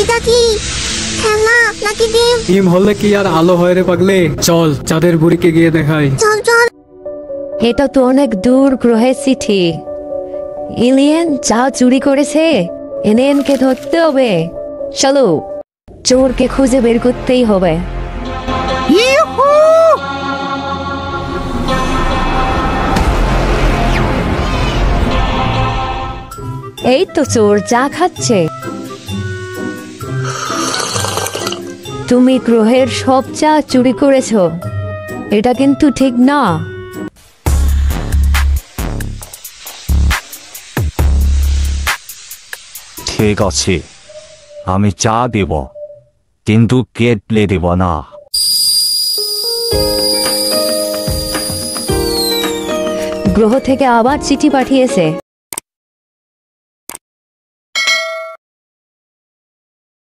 এটা কি খেলনা নাকি ডিম? ডিম হলে কি আর আলো হয় রে পাগলে? চল চাঁদের বুড়িকে গিয়ে দেখাই। চল চল। এটা তো অনেক দূর গ্রহের চিঠি। এলিয়েন যা চুরি করেছে এলিয়েনকে ধরতে হবে। চলো, চোরকে খুঁজে বের করতেই হবে। এই তো চোর চা খাচ্ছে। তুমি গ্রহের সব চা চুরি করেছো, এটা কিন্তু ঠিক না। ঠিক আছে, আমি চা দেব, কিন্তু কেটলে দেব না। গ্রহ থেকে আবার চিঠি পাঠিয়েছে।